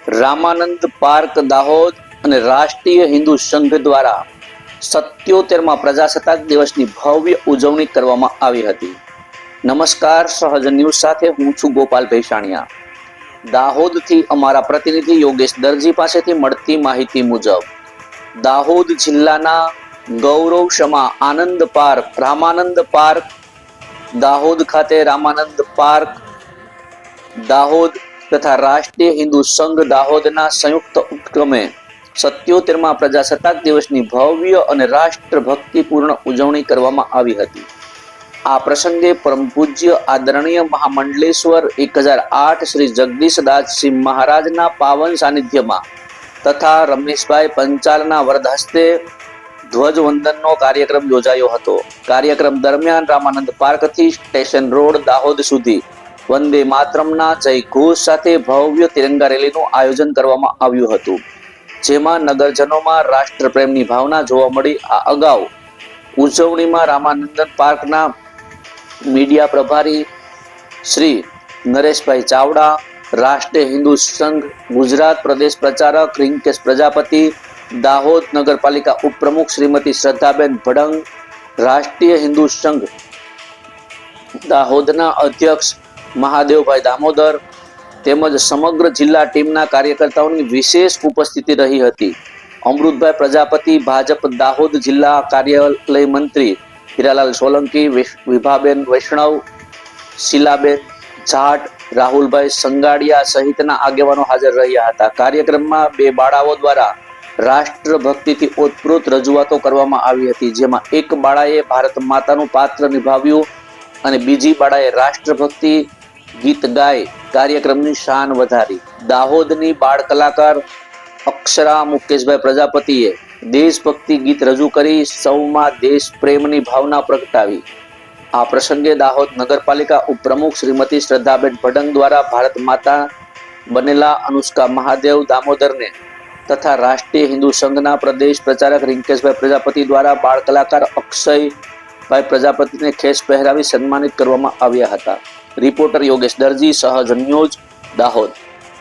Ramanand park Dahod અને રાષ્ટ્રીય હિન્દુ સંઘ દ્વારા 77માં પ્રજાસત્તાક દિવસની ભવ્ય ઉજવણી કરવામાં આવી હતી. નમસ્કાર, સહજ ન્યૂઝ સાથે હું છું ગોપાલ ભેસાણિયા. દાહોદથી અમારા પ્રતિનિધિ યોગેશ દરજી પાસેથી મળતી માહિતી મુજબ દાહોદ જિલ્લાના ગૌરવશમા આનંદ પાર્ક, રામાનંદ પાર્ક દાહોદ ખાતે રામાનંદ પાર્ક દાહોદ તથા રાષ્ટ્રીય હિન્દુ સંઘ દાહોદના સંયુક્ત ઉપક્રમે 77માં પ્રજાસત્તાક દિવસની ભવ્ય અને રાષ્ટ્રભક્તિપૂર્ણ ઉજવણી કરવામાં આવી હતી. આ પ્રસંગે પરમ પૂજ્ય આદરણીય મહામંડલેશ્વર 1008 શ્રી જગદીશદાસજી મહારાજના પાવન સાનિધ્યમાં તથા રમેશભાઈ પંચાલના વરદ હસ્તે ધ્વજવંદનનો કાર્યક્રમ યોજાયો હતો. કાર્યક્રમ દરમિયાન રામાનંદ પાર્કથી સ્ટેશન રોડ દાહોદ સુધી વંદે માતરમના જય ઘોષ સાથે ભવ્ય તિરંગા રેલીનું આયોજન કરવામાં આવ્યું હતું, જેમાં નગરજનોમાં રાષ્ટ્રપ્રેમની ભાવના જોવા મળી. આ અગાઉ ઉજવણીમાં રામાનંદ પાર્કના મીડિયા પ્રભારી શ્રી નરેશભાઈ ચાવડા, રાષ્ટ્રીય હિન્દુ સંઘ ગુજરાત પ્રદેશ પ્રચારક રિંકેશ પ્રજાપતિ, દાહોદ નગરપાલિકા ઉપપ્રમુખ શ્રીમતી શ્રદ્ધાબેન ભડંગ, રાષ્ટ્રીય હિન્દુ સંઘ દાહોદના અધ્યક્ષ મહાદેવભાઈ દામોદર તેમજ સમગ્ર જિલ્લા ટીમના કાર્યકર્તાઓની વિશેષ ઉપસ્થિતિ રહી હતી. અમૃતભાઈ પ્રજાપતિ, ભાજપ દાહોદ જિલ્લા કાર્યાલય મંત્રી હીરાલાલ સોલંકી, વિભાબેન વૈષ્ણવ, શીલાબેન જાટ, રાહુલભાઈ સંગાડિયા સહિતના આગેવાનો હાજર રહ્યા હતા. કાર્યક્રમમાં બે બાળાઓ દ્વારા રાષ્ટ્રભક્તિથી ઓતપ્રોત રજૂઆતો કરવામાં આવી હતી, જેમાં એક બાળાએ ભારત માતાનું પાત્ર નિભાવ્યું અને બીજી બાળાએ રાષ્ટ્રભક્તિ ગીત ગાય કાર્યક્રમની શાન વધારી. દાહોદની બાળ કલાકાર અક્ષરા મુકેશભાઈ પ્રજાપતિએ દેશભક્તિ ગીત રજૂ કરી સૌમાં દેશ પ્રેમની ભાવના પ્રગટાવી. આ પ્રસંગે દાહોદ નગરપાલિકા ઉપપ્રમુખ શ્રીમતી શ્રદ્ધાબેન ભડંગ દ્વારા ભારત માતા બનેલા અનુષ્કા મહાદેવ દામોદરને તથા રાષ્ટ્રીય હિન્દુ સંઘના પ્રદેશ પ્રચારક રિંકેશભાઈ પ્રજાપતિ દ્વારા બાળ કલાકાર અક્ષયભાઈ પ્રજાપતિને ખેસ પહેરાવી સન્માનિત કરવામાં આવ્યા હતા. રિપોર્ટર યોગેશ દરજી, સહજ ન્યૂઝ, દાહોદ.